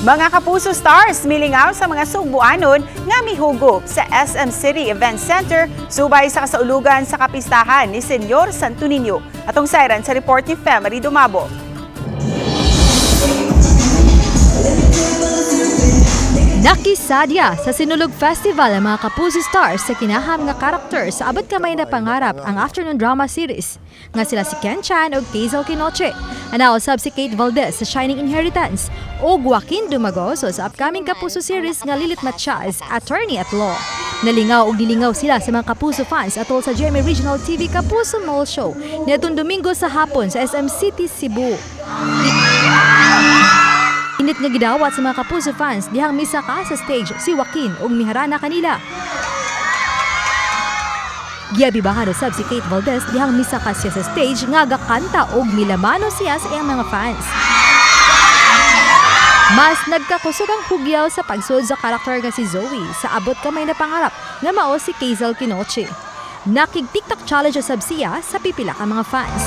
Mga kapuso stars milingaw sa mga Sugbuanon nga mihugop sa SM City Event Center subay sa kasaulugan sa kapistahan ni Senyor Santo Niño. Atong sayran sa report ni Femery Dumabo. Nakisadya sa Sinulog Festival ang mga Kapuso stars sa kinaham nga karakter sa Abot Kamay na Pangarap ang afternoon drama series. Nga sila si Ken Chan o Hazel Quinoche, anaosab si Kate Valdez sa Shining Inheritance o Joaquin Dumagoso sa upcoming Kapuso series nga Lilit Matias, Attorney at Law. Nalingaw o gilingaw sila sa mga Kapuso fans atol sa GMA Regional TV Kapuso Mall Show nitong Domingo sa hapon sa SM City, Cebu. Init nga gidawat sa mga Kapuso fans dihang misaka sa stage si Joaquin ug miharana kanila. Giabibahan usab si Kate Valdez dihang misaka siya sa stage nga gakanta ug milamano siya sa iyang mga fans. Mas nagkakusog ang hugyaw sa pagsud sa karakter nga si Zoe sa Abot Kamay na Pangarap nga mao si Hazel Quinoche. Nakig-TikTok challenge usab siya sa pipila ka mga fans.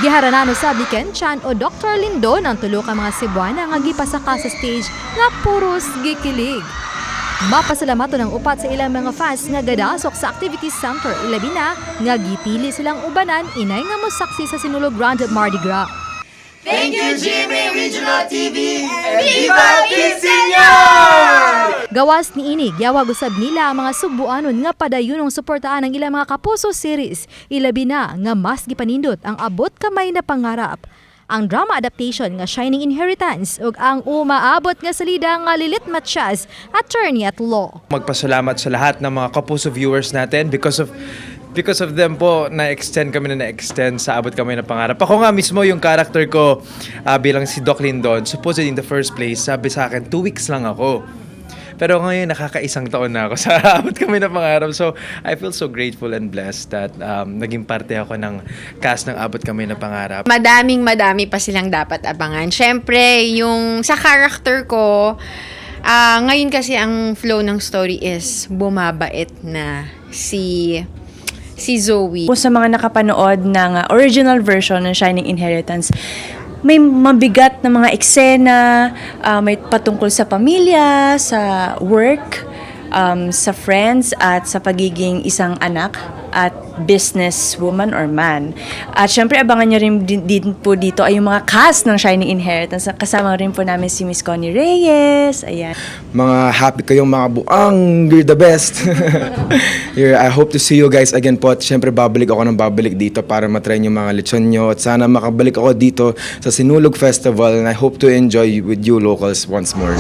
Giharanan usab ni Ken Chan o Dr. Lindon ang tulo ka mga Cebuana nga gipasaka sa stage nga puros gikilig. Mapasalamaton ang upat sa ilang mga fans nga gadasok sa activity center ilabi na nga gipili silang ubanan inay nga mosaksi sa Sinulog Grand Mardi Gras. Thank you, GMA Regional TV, and Viva Quinceañor! Gawas ni ini, giyawag usab nila ang mga Sugbuanon nga padayunong suportaan ang ilang mga Kapuso series. Ilabi na nga mas gipanindot ang Abot Kamay na Pangarap, ang drama adaptation nga Shining Inheritance ug ang umaabot nga salida nga Lilit Matias, Attorney at Law. Magpasalamat sa lahat ng mga Kapuso viewers natin because of them po na-extend sa Abot Kamay na Pangarap. Ako nga mismo yung character ko bilang si Doc Lindon, supposedly in the first place, sabi sa akin 2 weeks lang ako. Pero ngayon nakakaisang taon na ako sa Abot Kamay na Pangarap. So I feel so grateful and blessed that naging parte ako ng cast ng Abot Kamay na Pangarap. Madami pa silang dapat abangan. Siyempre, yung sa character ko, ngayon kasi ang flow ng story is bumabait na si Zoe. Sa mga nakapanood ng original version ng Shining Inheritance, may mabigat na mga eksena, may patungkol sa pamilya, sa work, sa friends, at sa pagiging isang anak at businesswoman or man. At syempre, abangan nyo rin din po dito ay yung mga cast ng Shining Inheritance. Kasama rin po namin si Miss Connie Reyes. Ayan. Mga happy kayong mga buang, you're the best. I hope to see you guys again po. At syempre, babalik dito para matry yung mga lechon nyo. At sana makabalik ako dito sa Sinulog Festival. And I hope to enjoy with you locals once more.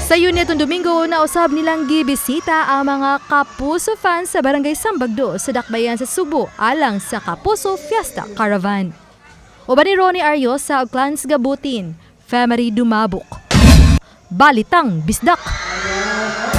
Sa Yun nitong Domingo, nausab nilang gibisita ang mga Kapuso fans sa Barangay Sambagdo sa Dakbayan sa Subo alang sa Kapuso Fiesta Caravan. Uban ni Ronnie Ariosa ug Clans Gabutin, Femery Dumabok. Balitang Bisdak.